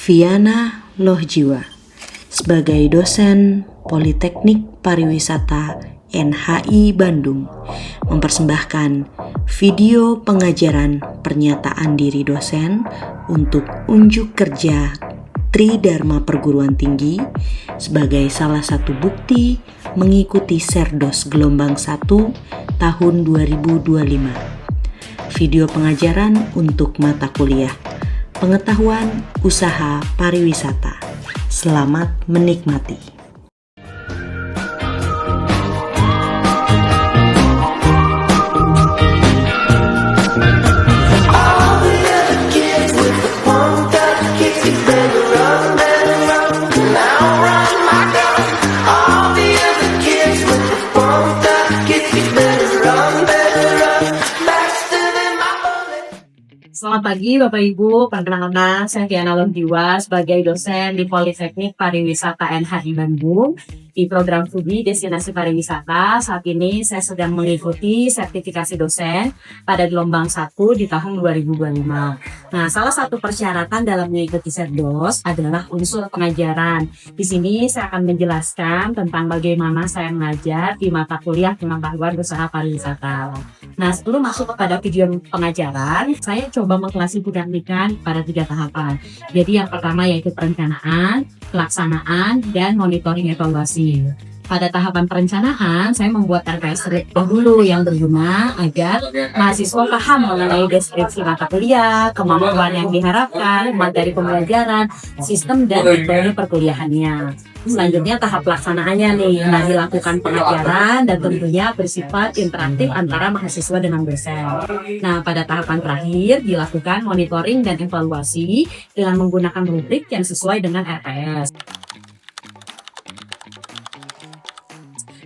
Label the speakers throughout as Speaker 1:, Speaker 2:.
Speaker 1: Viana Lohjiwa sebagai dosen Politeknik Pariwisata NHI Bandung mempersembahkan video pengajaran pernyataan diri dosen untuk unjuk kerja Tridharma Perguruan Tinggi sebagai salah satu bukti mengikuti Serdos Gelombang 1 tahun 2025. Video pengajaran untuk mata kuliah Pengetahuan Usaha Pariwisata. Selamat menikmati.
Speaker 2: Selamat pagi Bapak Ibu, perkenalkan saya Viana Lohjiwa sebagai dosen di Politeknik Pariwisata NHI Bandung di program studi Destinasi Pariwisata. Saat ini saya sedang mengikuti sertifikasi dosen pada gelombang 1 di tahun 2025. Nah, salah satu persyaratan dalam mengikuti Serdos adalah unsur pengajaran. Di sini saya akan menjelaskan tentang bagaimana saya mengajar di mata kuliah Pengetahuan Usaha Pariwisata. Nah, sebelum masuk kepada video pengajaran, saya coba mengklasifikasikan pada 3 tahapan. Jadi yang pertama yaitu perencanaan, pelaksanaan, dan monitoring evaluasi. Pada tahapan perencanaan, saya membuat RPS dahulu yang berguna agar mahasiswa paham mengenai deskripsi mata kuliah, kemampuan yang diharapkan, materi pembelajaran, sistem dan metode perkuliahannya. Selanjutnya tahap pelaksanaannya nih, dilakukan pengajaran dan tentunya bersifat interaktif antara mahasiswa dengan dosen. Nah, pada tahapan terakhir dilakukan monitoring dan evaluasi dengan menggunakan rubrik yang sesuai dengan RPS.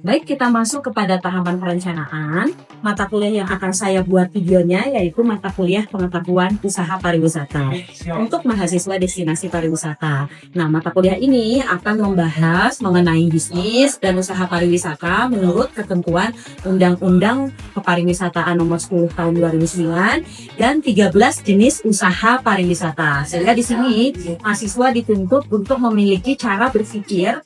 Speaker 2: Baik, kita masuk kepada tahapan perencanaan. Mata kuliah yang akan saya buat videonya yaitu mata kuliah Pengetahuan Usaha Pariwisata untuk mahasiswa destinasi pariwisata. Nah, mata kuliah ini akan membahas mengenai bisnis dan usaha pariwisata menurut ketentuan Undang-Undang Kepariwisataan Nomor 10 Tahun 2009 dan 13 jenis usaha pariwisata. Sehingga di sini mahasiswa dituntut untuk memiliki cara berpikir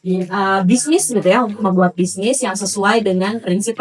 Speaker 2: bisnis gitu ya, untuk membuat bisnis yang sesuai dengan prinsip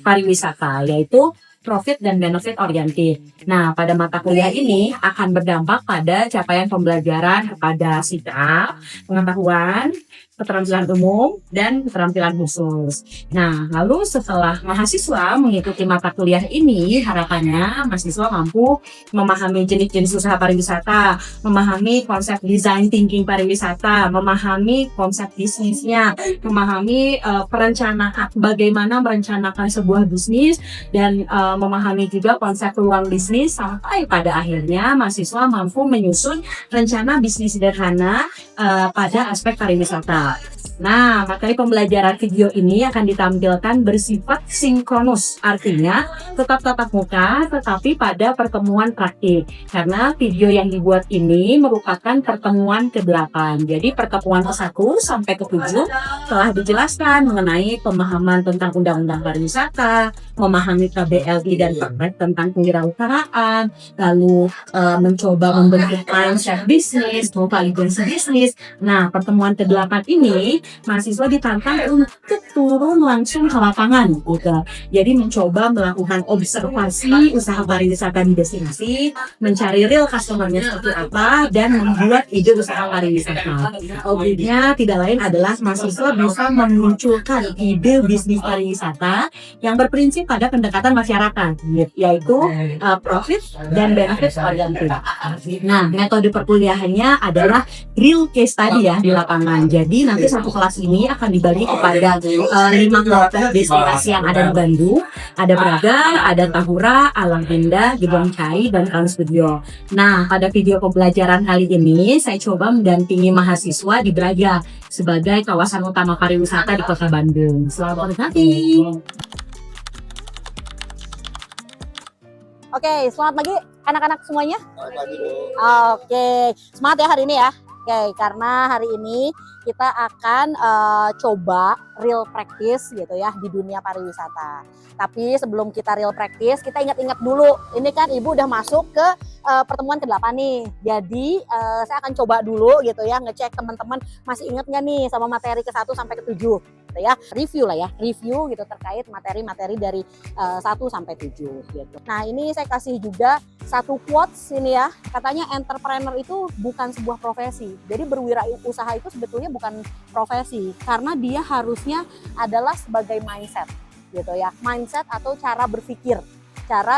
Speaker 2: pariwisata, yaitu profit dan benefit oriented. Nah, pada mata kuliah ini akan berdampak pada capaian pembelajaran kepada sikap, pengetahuan, keterampilan umum, dan keterampilan khusus. Nah, lalu setelah mahasiswa mengikuti mata kuliah ini, harapannya mahasiswa mampu memahami jenis-jenis usaha pariwisata, memahami konsep design thinking pariwisata, memahami konsep bisnisnya, memahami perencanaan, bagaimana merencanakan sebuah bisnis, dan memahami juga konsep peluang bisnis, sampai pada akhirnya mahasiswa mampu menyusun rencana bisnis sederhana pada aspek pariwisata. Nah, materi pembelajaran video ini akan ditampilkan bersifat sinkronus, artinya tetap tatap muka tetapi pada pertemuan praktik. Karena video yang dibuat ini merupakan pertemuan ke-8. Jadi pertemuan ke-1 sampai ke-7 telah dijelaskan mengenai pemahaman tentang Undang-Undang Pariwisata, memahami KBLI dan praktek tentang kewirausahaan, lalu mencoba membentuk mindset bisnis, validasi bisnis. Nah, pertemuan ke-8 ini mahasiswa ditantang untuk turun langsung ke lapangan gitu. Jadi mencoba melakukan observasi usaha pariwisata di destinasi, mencari real customer-nya seperti apa, dan membuat ide usaha pariwisata. Objeknya tidak lain adalah mahasiswa bisa memunculkan ide bisnis pariwisata yang berprinsip pada pendekatan masyarakat, yaitu profit dan benefit oriented. Nah, metode perkuliahannya adalah real case study ya di lapangan. Jadi nanti satu kelas ini akan dibagi kepada 5 kelompok destinasi yang ada di Bandung. Ada Braga, ada Tahura, Alam Indah, Gedong Cai, dan Trans Studio. Nah, pada video pembelajaran kali ini saya coba mendampingi mahasiswa di Braga sebagai kawasan utama pariwisata di Kota Bandung. Selamat menikmati.
Speaker 3: Oke, selamat pagi anak-anak semuanya. Oke, semangat ya hari ini ya. Oke, karena hari ini kita akan coba real practice gitu ya di dunia pariwisata. Tapi sebelum kita real practice, kita ingat-ingat dulu. Ini kan Ibu udah masuk ke pertemuan ke-8 nih. Jadi saya akan coba dulu gitu ya, ngecek teman-teman masih ingat nggak nih sama materi ke-1 sampai ke-7 gitu ya. Review lah ya, review gitu terkait materi-materi dari 1 sampai 7 gitu. Nah, ini saya kasih juga satu quotes ini ya. Katanya entrepreneur itu bukan sebuah profesi. Jadi berwirausaha itu sebetulnya bukan profesi, karena dia harusnya adalah sebagai mindset gitu ya. Mindset atau cara berpikir.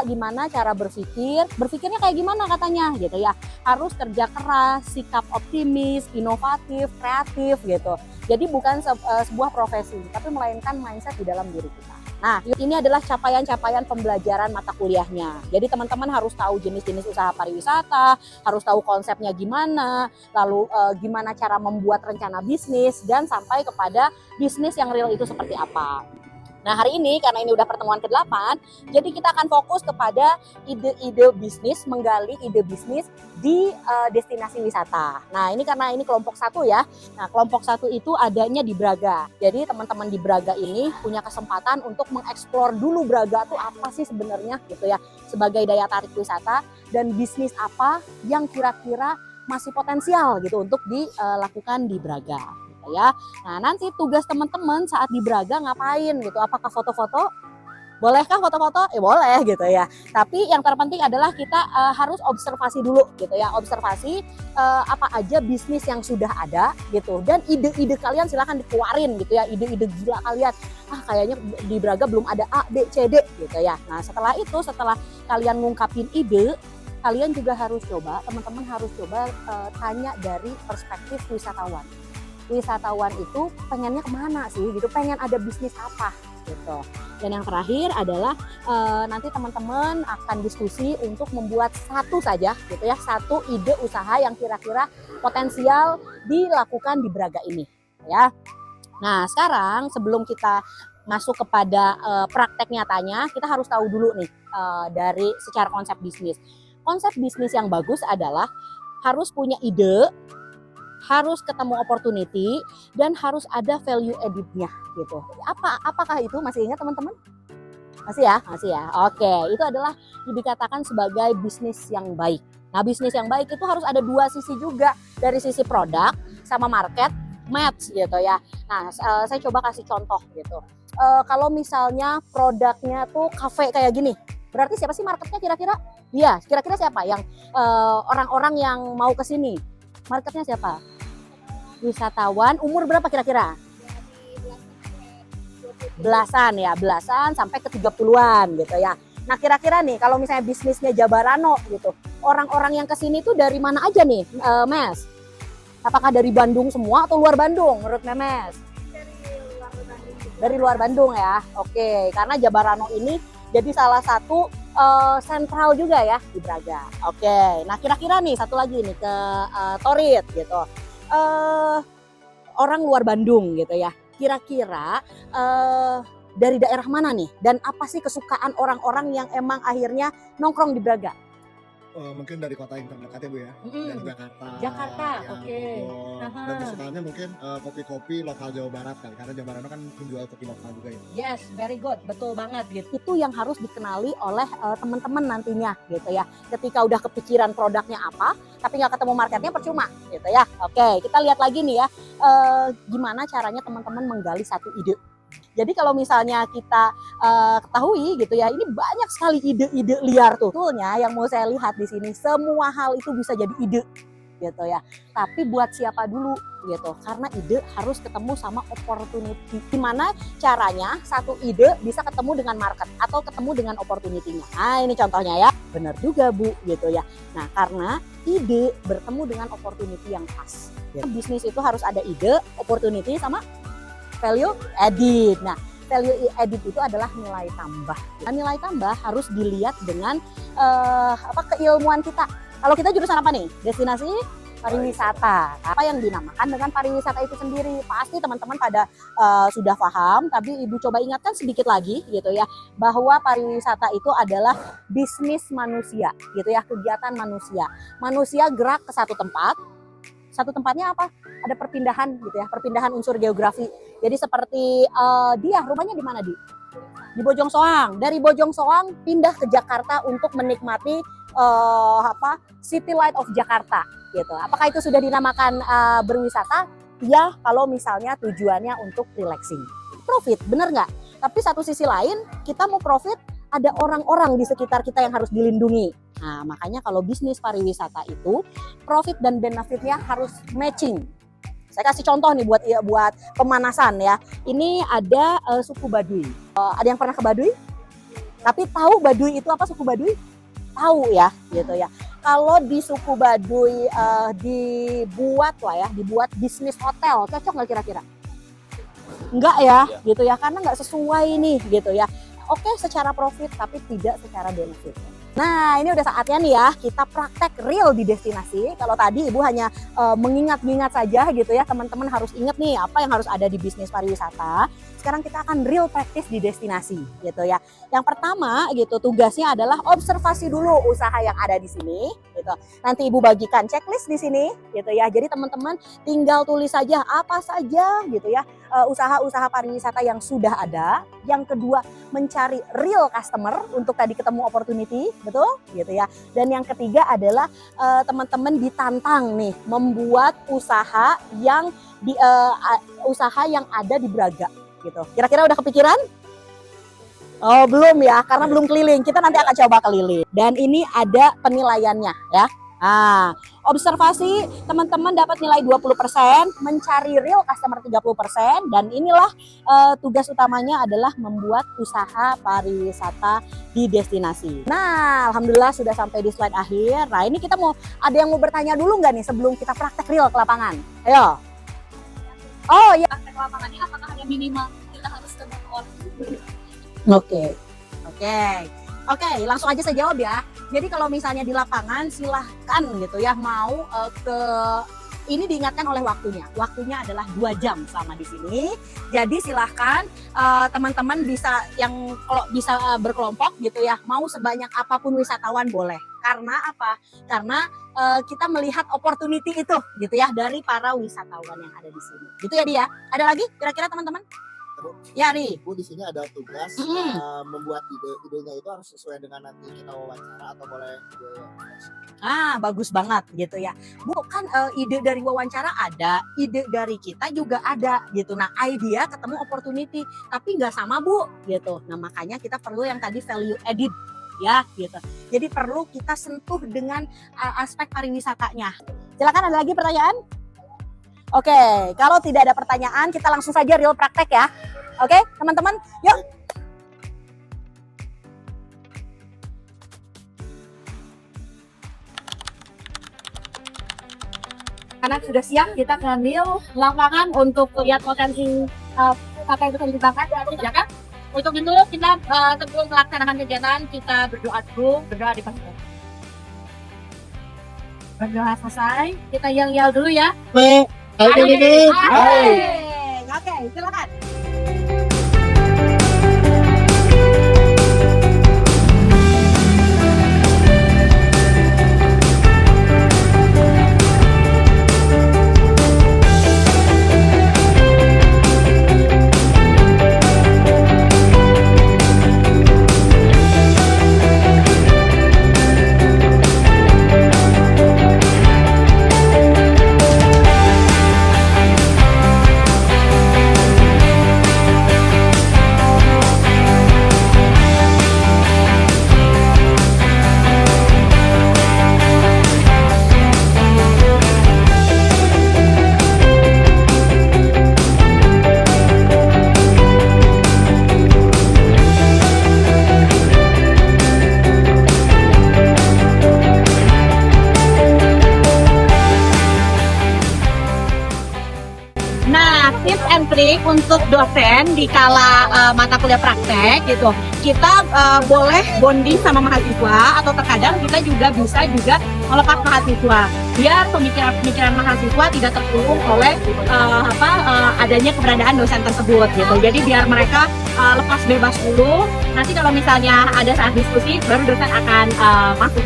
Speaker 3: Gimana cara berpikir, berpikirnya kayak gimana katanya gitu ya. Harus kerja keras, sikap optimis, inovatif, kreatif gitu. Jadi bukan sebuah profesi, tapi melainkan mindset di dalam diri kita. Nah, ini adalah capaian-capaian pembelajaran mata kuliahnya. Jadi teman-teman harus tahu jenis-jenis usaha pariwisata, harus tahu konsepnya gimana, lalu gimana cara membuat rencana bisnis, dan sampai kepada bisnis yang real itu seperti apa. Nah, hari ini karena ini udah pertemuan ke-8, jadi kita akan fokus kepada ide-ide bisnis, menggali ide bisnis di destinasi wisata. Nah, ini karena ini kelompok 1 ya. Nah, kelompok 1 itu adanya di Braga. Jadi teman-teman di Braga ini punya kesempatan untuk mengeksplor dulu Braga tuh apa sih sebenarnya gitu ya, sebagai daya tarik wisata dan bisnis apa yang kira-kira masih potensial gitu untuk dilakukan di Braga. Ya, nah nanti tugas teman-teman saat di Braga ngapain gitu? Apakah foto-foto? Bolehkah foto-foto? Boleh gitu ya. Tapi yang terpenting adalah kita harus observasi dulu gitu ya. Observasi apa aja bisnis yang sudah ada gitu. Dan ide-ide kalian silahkan dikeluarin gitu ya. Ide-ide gila kalian. Kayaknya di Braga belum ada A, B, C, D gitu ya. Nah setelah itu, setelah kalian ngungkapin ide, kalian juga harus coba, teman-teman harus coba tanya dari perspektif wisatawan. Wisatawan itu pengennya kemana sih gitu, pengen ada bisnis apa gitu. Dan yang terakhir adalah nanti teman-teman akan diskusi untuk membuat satu saja gitu ya, satu ide usaha yang kira-kira potensial dilakukan di Braga ini ya. Nah sekarang sebelum kita masuk kepada praktek nyatanya, kita harus tahu dulu nih dari secara konsep bisnis. Konsep bisnis yang bagus adalah harus punya ide, harus ketemu opportunity, dan harus ada value added-nya gitu. Apakah itu? Masih ingat teman-teman? Masih ya? Masih ya? Oke, itu adalah dikatakan sebagai bisnis yang baik. Nah, bisnis yang baik itu harus ada dua sisi juga, dari sisi produk sama market match gitu ya. Nah, saya coba kasih contoh gitu. Kalau misalnya produknya tuh cafe kayak gini, berarti siapa sih marketnya kira-kira? Iya, kira-kira siapa yang orang-orang yang mau ke sini? Marketnya siapa? Wisatawan umur berapa kira-kira? Belasan ya, belasan sampai ke 30-an gitu ya. Nah kira-kira nih kalau misalnya bisnisnya Jabarano gitu, orang-orang yang kesini tuh dari mana aja nih Mes? Apakah dari Bandung semua atau luar Bandung menurut Memes? Dari luar Bandung ya, oke. Karena Jabarano ini jadi salah satu sentral juga ya di Braga. Oke, nah kira-kira nih satu lagi nih ke Torit gitu. Orang luar Bandung gitu ya. Kira-kira dari daerah mana nih? Dan apa sih kesukaan orang-orang yang emang akhirnya nongkrong di Braga?
Speaker 4: Mungkin dari kota yang terdekat ya Bu ya, dari Jakarta.
Speaker 3: Jakarta,
Speaker 4: ya,
Speaker 3: oke.
Speaker 4: Bogor. Dan kesukaannya mungkin kopi-kopi lokal Jawa Barat kan, karena Jabarano kan menjual kopi lokal juga ya.
Speaker 3: Yes, very good, betul banget gitu. Itu yang harus dikenali oleh teman-teman nantinya gitu ya. Ketika udah kepikiran produknya apa, tapi nggak ketemu marketnya percuma gitu ya. Oke, kita lihat lagi nih ya, gimana caranya teman-teman menggali satu ide. Jadi kalau misalnya kita ketahui gitu ya, ini banyak sekali ide-ide liar tuh. Betulnya yang mau saya lihat di sini, semua hal itu bisa jadi ide gitu ya. Tapi buat siapa dulu gitu, karena ide harus ketemu sama opportunity. Gimana caranya satu ide bisa ketemu dengan market atau ketemu dengan opportunity-nya. Nah ini contohnya ya, benar juga Bu gitu ya. Nah karena ide bertemu dengan opportunity yang pas. Bisnis itu harus ada ide, opportunity sama value added. Nah, value added itu adalah nilai tambah. Nah, nilai tambah harus dilihat dengan keilmuan kita. Kalau kita jurusan apa nih? Destinasi pariwisata. Apa yang dinamakan dengan pariwisata itu sendiri? Pasti teman-teman pada sudah paham, tapi Ibu coba ingatkan sedikit lagi gitu ya, bahwa pariwisata itu adalah bisnis manusia gitu ya, kegiatan manusia. Manusia gerak ke satu tempat satu tempatnya apa? Ada perpindahan gitu ya, perpindahan unsur geografi. Jadi seperti dia rumahnya di mana di Bojong Soang. Dari Bojong Soang pindah ke Jakarta untuk menikmati City Light of Jakarta gitu. Apakah itu sudah dinamakan berwisata? Ya, kalau misalnya tujuannya untuk relaxing. Profit, bener nggak? Tapi satu sisi lain, kita mau profit, ada orang-orang di sekitar kita yang harus dilindungi. Nah, makanya kalau bisnis pariwisata itu profit dan benefitnya harus matching. Saya kasih contoh nih buat pemanasan ya. Ini ada suku Baduy. Ada yang pernah ke Baduy? Tapi tahu Baduy itu apa, suku Baduy? Tahu ya, gitu ya. Kalau di suku Baduy dibuat bisnis hotel, cocok nggak kira-kira? Enggak ya, gitu ya, karena nggak sesuai nih, gitu ya. Oke, secara profit tapi tidak secara benefit. Nah, ini udah saatnya nih ya kita praktek real di destinasi. Kalau tadi Ibu hanya mengingat-ingat saja gitu ya, teman-teman harus ingat nih apa yang harus ada di bisnis pariwisata. Sekarang kita akan real practice di destinasi gitu ya. Yang pertama gitu tugasnya adalah observasi dulu usaha yang ada di sini gitu. Nanti Ibu bagikan checklist di sini gitu ya. Jadi teman-teman tinggal tulis saja apa saja gitu ya usaha-usaha pariwisata yang sudah ada. Yang kedua mencari real customer untuk tadi ketemu opportunity, betul gitu ya. Dan yang ketiga adalah teman-teman ditantang nih membuat usaha yang ada di Braga gitu. Kira-kira udah kepikiran? Oh, belum ya, karena belum keliling. Kita nanti akan coba keliling. Dan ini ada penilaiannya ya. Nah, observasi teman-teman dapat nilai 20%, mencari real customer 30%, dan inilah tugas utamanya adalah membuat usaha pariwisata di destinasi. Nah, alhamdulillah sudah sampai di slide akhir. Nah, ini kita ada yang mau bertanya dulu nggak nih sebelum kita praktek real ke lapangan? Ayo. Oh ya,
Speaker 2: Praktek lapangannya apakah ada minimal kita harus ke orang?
Speaker 3: Oke, langsung aja saya jawab ya. Jadi kalau misalnya di lapangan silahkan gitu ya mau ini diingatkan oleh waktunya. Waktunya adalah 2 jam selama di sini. Jadi silahkan teman-teman bisa kalau bisa berkelompok gitu ya, mau sebanyak apapun wisatawan boleh. Karena apa? Karena kita melihat opportunity itu gitu ya dari para wisatawan yang ada di sini. Gitu ya dia. Ada lagi kira-kira teman-teman? Ya Ri.
Speaker 4: Bu di sini ada tugas membuat idenya itu harus sesuai dengan nanti kita wawancara atau boleh
Speaker 3: Bagus banget gitu ya. Bu kan ide dari wawancara ada, ide dari kita juga ada gitu. Nah idea ketemu opportunity, tapi nggak sama Bu gitu. Nah makanya kita perlu yang tadi value added ya gitu. Jadi perlu kita sentuh dengan aspek pariwisatanya. Silakan ada lagi pertanyaan? Oke, kalau tidak ada pertanyaan kita langsung saja real praktek ya. Oke, teman-teman, yuk.
Speaker 2: Karena sudah siap, kita ke real lapangan untuk lihat potensi apa yang bisa dikembangkan ya kan? Untuk itu kita sebelum melaksanakan kegiatan kita berdoa dulu, berdoa di pasar. Berdoa selesai, kita yel-yel dulu ya.
Speaker 3: Oke, silakan.
Speaker 2: Tips and trick untuk dosen di kala mata kuliah praktek gitu, kita boleh bonding sama mahasiswa atau terkadang kita juga bisa melepas mahasiswa biar pemikiran mahasiswa tidak terkurung oleh adanya keberadaan dosen tersebut gitu. Jadi biar mereka lepas bebas dulu, nanti kalau misalnya ada saat diskusi baru dosen akan masuk.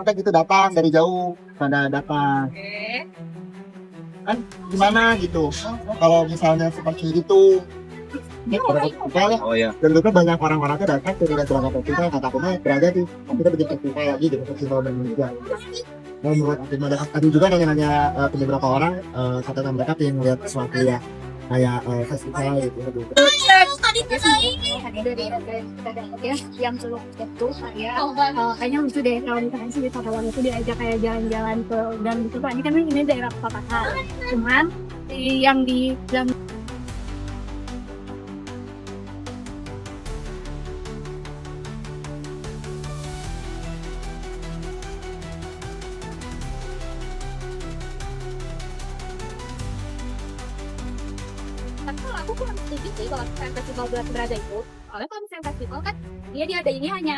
Speaker 4: kontak itu datang dari jauh, pada datang. Kan gimana gitu? Kalau misalnya seperti itu, pada festival ya.
Speaker 5: Oh iya.
Speaker 4: Dan juga banyak orang-orang tuh datang ke Jakarta Festival, katakannya berada di kita bikin festival lagi di festival Indonesia. Nah, menurut ada juga nanya-nanya ke beberapa orang, kata mereka pengen lihat sesuatu ya kayak festival gitu.
Speaker 6: Yang dulu itu saya kayaknya lucu deh kalau misalkan sih wisatawan itu diajak kayak jalan-jalan ke dan gitu kan ini daerah perkotaan cuman yang di dalam tapi kalau aku kurang setuju sih kalau misalnya festival bulan Braga itu soalnya kalau misalnya festival kan dia diadainnya hanya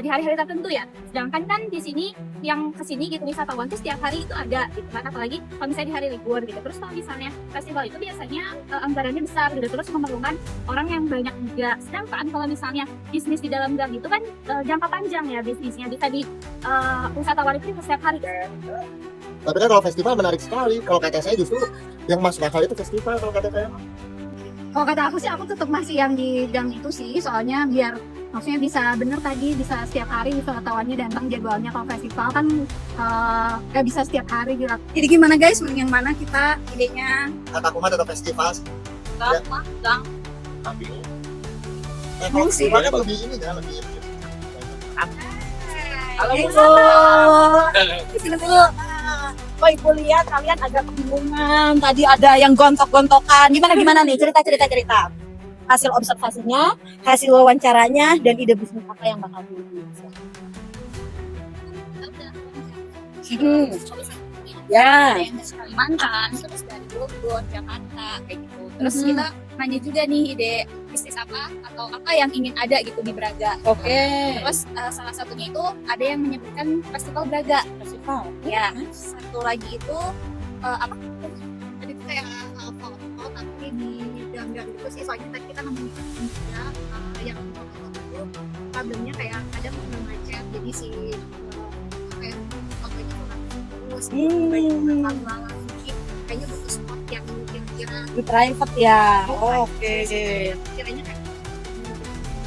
Speaker 6: di hari-hari tertentu ya sedangkan kan di sini yang kesini gitu wisatawan tuh setiap hari itu ada gitu kan apalagi kalau misalnya di hari libur gitu terus kalau misalnya festival itu biasanya anggarannya besar gitu terus memerlukan orang yang banyak juga sedangkan kalau misalnya bisnis di dalam gang itu kan jangka panjang ya bisnisnya bisa di wisatawan itu setiap hari.
Speaker 4: Tapi kan kalau festival menarik sekali. Kalau kata saya justru yang masuk akal itu festival kalau kata saya.
Speaker 6: Kalau kata aku sih aku tetap masih yang di gang itu sih soalnya biar maksudnya bisa bener tadi bisa setiap hari wisatawannya datang jadwalnya kalau festival kan gak bisa setiap hari gitu. Jadi gimana guys yang mana kita idenya?
Speaker 4: Kata aku mah tetap festival.
Speaker 3: Gang.
Speaker 4: Tapi kalau festival kan lebih ini ya lebih.
Speaker 3: Halo Bu. Sini dulu. Oh Ibu lihat kalian agak kebingungan. Tadi ada yang gontok-gontokan. Gimana nih cerita. Hasil observasinya, hasil wawancaranya, dan ide bisnis apa yang bakal dilakukan? Ya.
Speaker 6: Yang dari Kalimantan, terus dari Bogor, Jakarta, kayak gitu. Terus kita nanya juga nih ide bisnis apa atau apa yang ingin ada gitu di Braga.
Speaker 3: Oke.
Speaker 6: Terus salah satunya itu ada yang menyebutkan Festival Braga.
Speaker 3: Festival.
Speaker 6: Ya, satu lagi itu apa? Tadi itu kayak foto tapi di gang-gang gitu sih. Soalnya tadi kita nemuin juga yang foto itu problemnya kayak kadang udah macet. Jadi si kayak fotonya kurang terus. Kayaknya butuh spot yang kira-kira
Speaker 3: Di private ya. Oke.
Speaker 6: kiranya kayak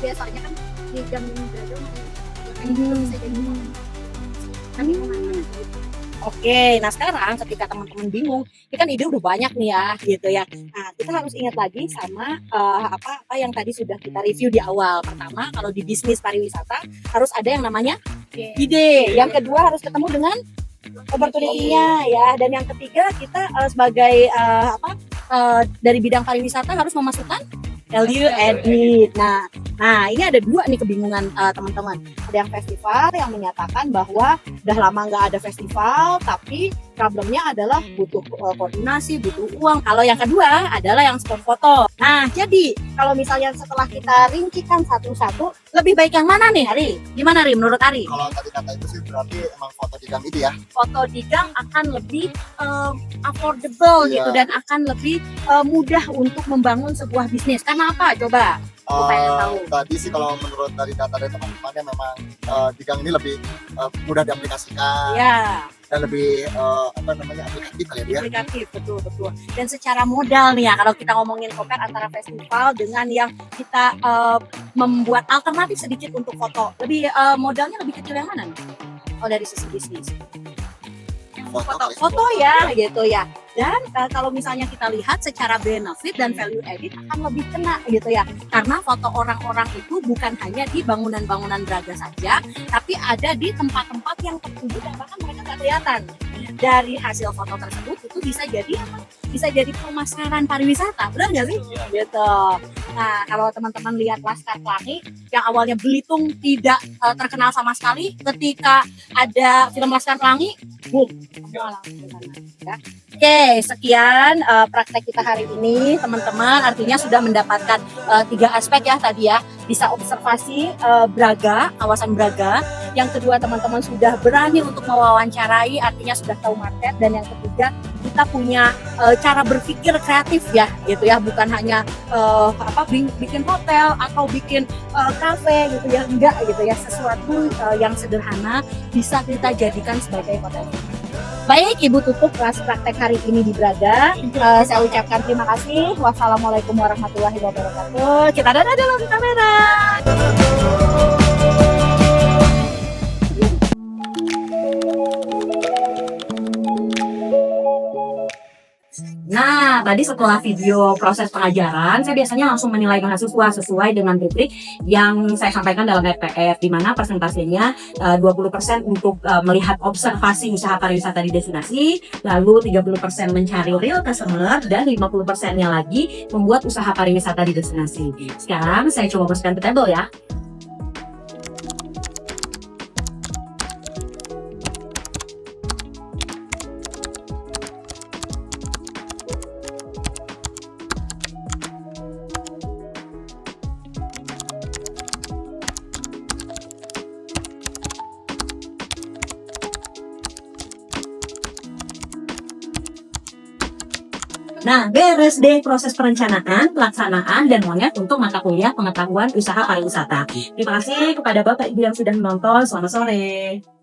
Speaker 6: biasanya kan di gang-gang Braga kayak gitu bisa jadi tapi
Speaker 3: Oke, nah sekarang ketika teman-teman bingung, ini kan ide udah banyak nih ya, gitu ya. Nah, kita harus ingat lagi sama apa yang tadi sudah kita review di awal. Pertama, kalau di bisnis pariwisata harus ada yang namanya ide. Yang kedua harus ketemu dengan opportunity-nya ya. Dan yang ketiga kita sebagai dari bidang pariwisata harus memasukkan value added. Nah, ini ada dua nih kebingungan teman-teman. Ada yang festival yang menyatakan bahwa udah lama nggak ada festival, tapi problemnya adalah butuh koordinasi, butuh uang. Kalau yang kedua adalah yang spot foto. Nah, jadi kalau misalnya setelah kita rincikan satu-satu, lebih baik yang mana nih, Ari? Gimana, Ari? Menurut Ari?
Speaker 4: Kalau tadi kata itu sih berarti emang foto di gang itu ya.
Speaker 3: Foto di gang akan lebih affordable
Speaker 4: Iya.
Speaker 3: gitu dan akan lebih mudah untuk membangun sebuah bisnis. Karena apa? Coba. Aku pengen tahu.
Speaker 4: Tadi sih kalau menurut dari data dari teman-temannya memang di gang ini lebih mudah diaplikasikan
Speaker 3: Ya.
Speaker 4: dan lebih aplikatif kali ya.
Speaker 3: Aplikatif, betul. Dan secara modal nih ya, kalau kita ngomongin compare antara festival dengan yang kita membuat alternatif sedikit untuk foto, lebih modalnya lebih kecil yang mana nih? Oh, dari sisi bisnis. Foto ya, gitu ya. Dan kalau misalnya kita lihat secara benefit dan value added akan lebih kena gitu ya. Karena foto orang-orang itu bukan hanya di bangunan-bangunan Braga saja, tapi ada di tempat-tempat yang tertuju dan bahkan mereka nggak kelihatan. Dari hasil foto tersebut itu bisa jadi apa? Bisa jadi pemasaran pariwisata, benar nggak sih? Gitu. Nah, kalau teman-teman lihat Laskar Pelangi yang awalnya Belitung tidak terkenal sama sekali, ketika ada film Laskar Pelangi, boom, semua langsung ke sana, ya. Oke, sekian praktek kita hari ini, teman-teman. Artinya sudah mendapatkan 3 aspek ya tadi ya. Bisa observasi Braga, kawasan Braga. Yang kedua, teman-teman sudah berani untuk mewawancarai, artinya sudah tahu market. Dan yang ketiga, kita punya cara berpikir kreatif ya gitu ya, bukan hanya bikin hotel atau bikin kafe gitu ya, enggak gitu ya, sesuatu yang sederhana bisa kita jadikan sebagai potensi. Baik, Ibu tutup kelas praktek hari ini di Braga. Saya ucapkan terima kasih. Wassalamualaikum warahmatullahi wabarakatuh. Kita dadah dalam kamera.
Speaker 2: Nah, tadi setelah video proses pengajaran, saya biasanya langsung menilai mahasiswa sesuai dengan rubrik yang saya sampaikan dalam RPF, di mana persentasenya 20% untuk melihat observasi usaha pariwisata di destinasi, lalu 30% mencari real customer, dan 50%-nya lagi membuat usaha pariwisata di destinasi. Sekarang saya coba masukkan ke tabel ya. Nah, beres deh proses perencanaan, pelaksanaan, dan monyet untuk mata kuliah pengetahuan usaha pariwisata. Terima kasih kepada Bapak Ibu yang sudah menonton. Selamat sore.